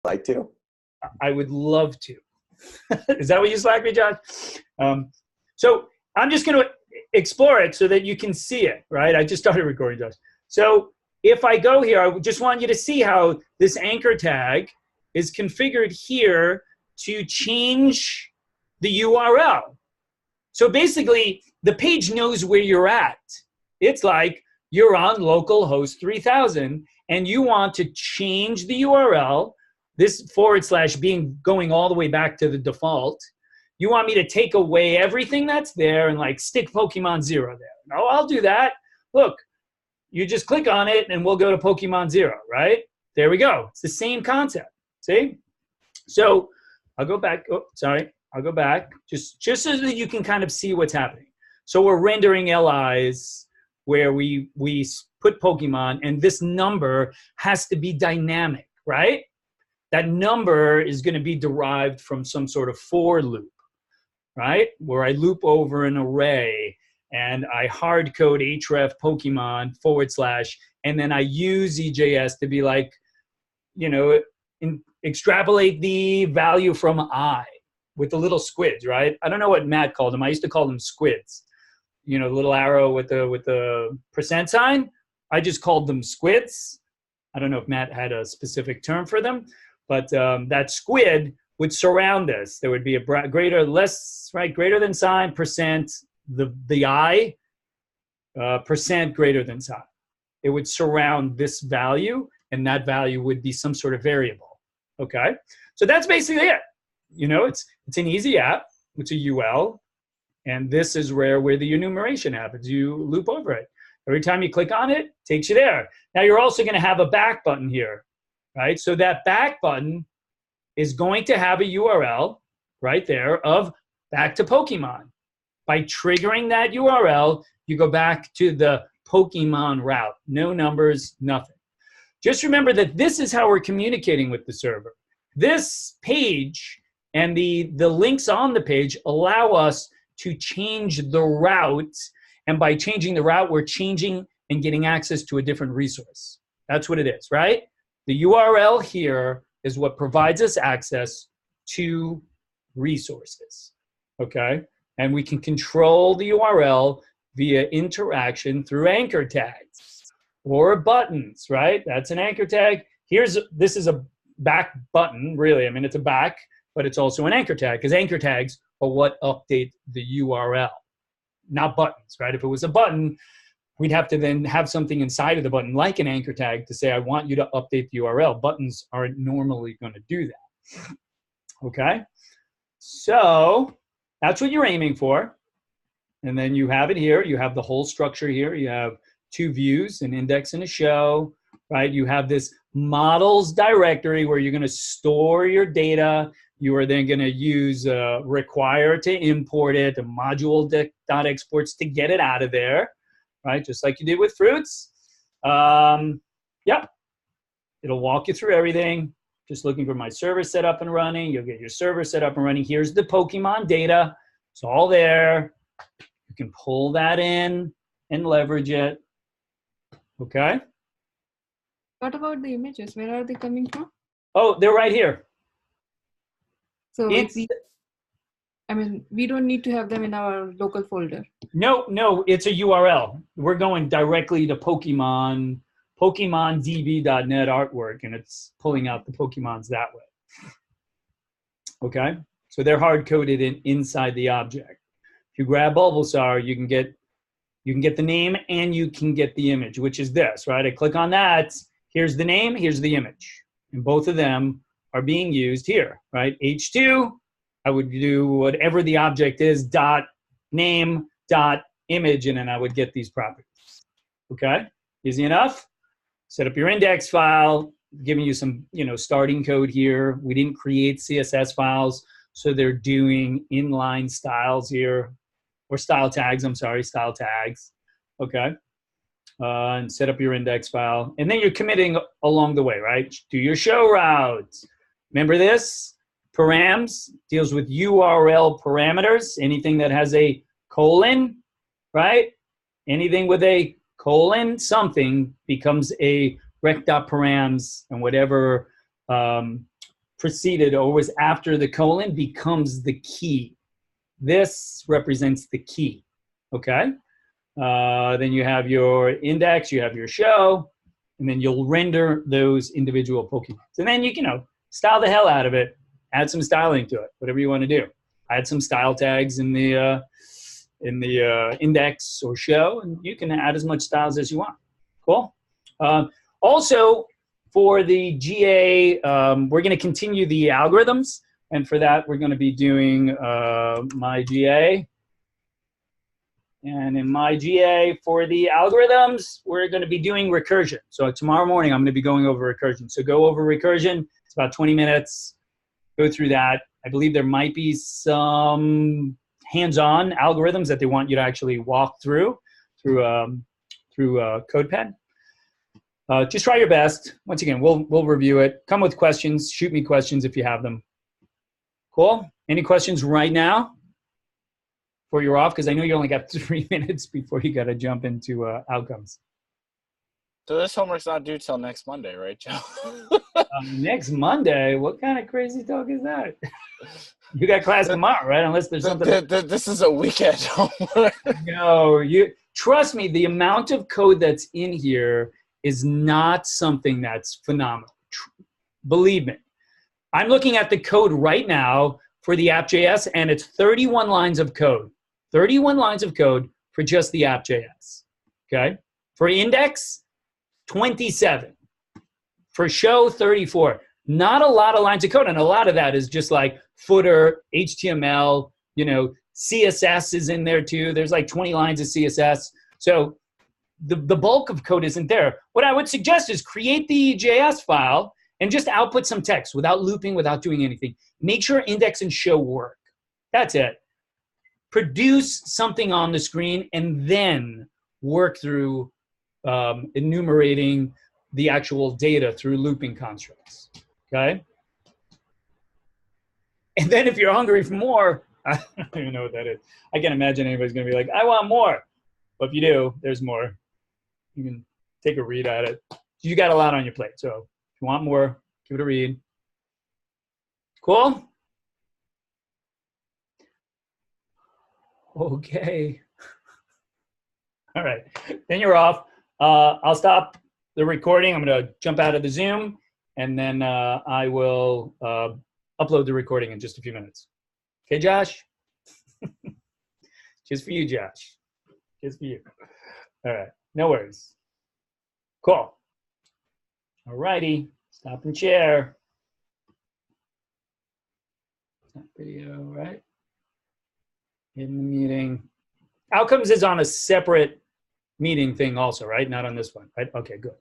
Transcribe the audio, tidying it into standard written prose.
like to. I would love to. Is that what you Slack me, Josh? So I'm just going to explore it so that you can see it, right? I just started recording, Josh. So if I go here, I just want you to see how this anchor tag is configured here to change the URL. So basically, the page knows where you're at. It's like you're on localhost 3000, and you want to change the URL, this / being going all the way back to the default. You want me to take away everything that's there and like stick Pokemon 0 there. No, I'll do that. Look, you just click on it and we'll go to Pokemon 0, right? There we go. It's the same concept. See? So I'll go back. Oh, sorry. I'll go back just so that you can kind of see what's happening. So we're rendering LIs where we put Pokemon, and this number has to be dynamic, right? That number is going to be derived from some sort of for loop, right? Where I loop over an array and I hard code href Pokemon / and then I use EJS to be like, extrapolate the value from I with the little squids, right? I don't know what Matt called them. I used to call them squids. The little arrow with the percent sign. I just called them squids. I don't know if Matt had a specific term for them, but that squid would surround this. There would be a greater than sign, percent, the I, percent greater than sign. It would surround this value, and that value would be some sort of variable. Okay, so that's basically it. It's an easy app. It's a UL, and this is where the enumeration happens. You loop over it. Every time you click on it, it takes you there. Now you're also going to have a back button here, right? So that back button is going to have a URL right there of back to Pokemon. By triggering that URL, you go back to the Pokemon route. No numbers, nothing. Just remember that this is how we're communicating with the server. This page and the links on the page allow us to change the route. And by changing the route, we're changing and getting access to a different resource. That's what it is, right? The URL here is what provides us access to resources, okay? And we can control the URL via interaction through anchor tags or buttons, right? That's an anchor tag. This is a back button, really. I mean, it's a back, but it's also an anchor tag, because anchor tags are what update the URL, not buttons, right? If it was a button, we'd have to then have something inside of the button, like an anchor tag, to say, I want you to update the URL. Buttons aren't normally going to do that, okay? So that's what you're aiming for. And then you have it here. You have the whole structure here. You have two views, an index and a show, right? You have this models directory where you're going to store your data. You are then going to use require to import it, a module.exports to get it out of there, right? Just like you did with fruits. Yep. It'll walk you through everything. Just looking for my server set up and running. You'll get your server set up and running. Here's the Pokemon data. It's all there. You can pull that in and leverage it. Okay. What about the images? Where are they coming from? Oh, they're right here. So we don't need to have them in our local folder. No, it's a URL. We're going directly to PokemonDB.net artwork, and it's pulling out the Pokemons that way. Okay, so they're hard coded inside the object. If you grab Bulbasaur, you can get the name and you can get the image, which is this, right? I click on that. Here's the name. Here's the image, and both of them are being used here, right? H2. I would do whatever the object is, dot name, dot image, and then I would get these properties. Okay, easy enough. Set up your index file, giving you some, starting code here. We didn't create CSS files, so they're doing inline styles here, or style tags. I'm sorry, style tags. Okay, and set up your index file, and then you're committing along the way, right? Do your show routes. Remember this? Params deals with URL parameters. Anything that has a colon, right? Anything with a colon something becomes a rec.params, and whatever preceded or was after the colon becomes the key. This represents the key, okay? Then you have your index, you have your show, and then you'll render those individual Pokemon. And then you know, style the hell out of it, add some styling to it, whatever you want to do. Add some style tags in the index or show, and you can add as much styles as you want. Cool. Also, for the GA, we're going to continue the algorithms, and for that, we're going to be doing my GA. And in my GA for the algorithms, we're going to be doing recursion. So tomorrow morning, I'm going to be going over recursion. So go over recursion. It's about 20 minutes. Go through that. I believe there might be some hands-on algorithms that they want you to actually walk through CodePen. Just try your best. Once again, we'll review it. Come with questions. Shoot me questions if you have them. Cool? Any questions right now before you're off? Because I know you only got 3 minutes before you got to jump into outcomes. So this homework's not due till next Monday, right, Joe? Next Monday? What kind of crazy talk is that? You got class tomorrow, right? Unless there's something. This is a weekend homework. No, trust me. The amount of code that's in here is not something that's phenomenal. Believe me. I'm looking at the code right now for the app.js, and it's 31 lines of code. 31 lines of code for just the app.js. Okay? For index, 27. For show, 34. Not a lot of lines of code, and a lot of that is just like footer, HTML, you know, CSS is in there too. There's like 20 lines of CSS. So the bulk of code isn't there. What I would suggest is create the JS file and just output some text without looping, without doing anything. Make sure index and show work. That's it. Produce something on the screen and then work through enumerating the actual data through looping constructs, okay? And then if you're hungry for more, I don't even know what that is. I can't imagine anybody's gonna be like, I want more. But if you do, there's more. You can take a read at it. You got a lot on your plate, so if you want more, give it a read. Cool? Okay. All right, then you're off. I'll stop the recording. I'm gonna jump out of the Zoom, and then I will upload the recording in just a few minutes. Okay, Josh? Just for you, Josh. Just for you. All right, no worries. Cool. All righty, stop and share. Stop video, right? In the meeting. Outcomes is on a separate meeting thing also, right? Not on this one, right? Okay, good.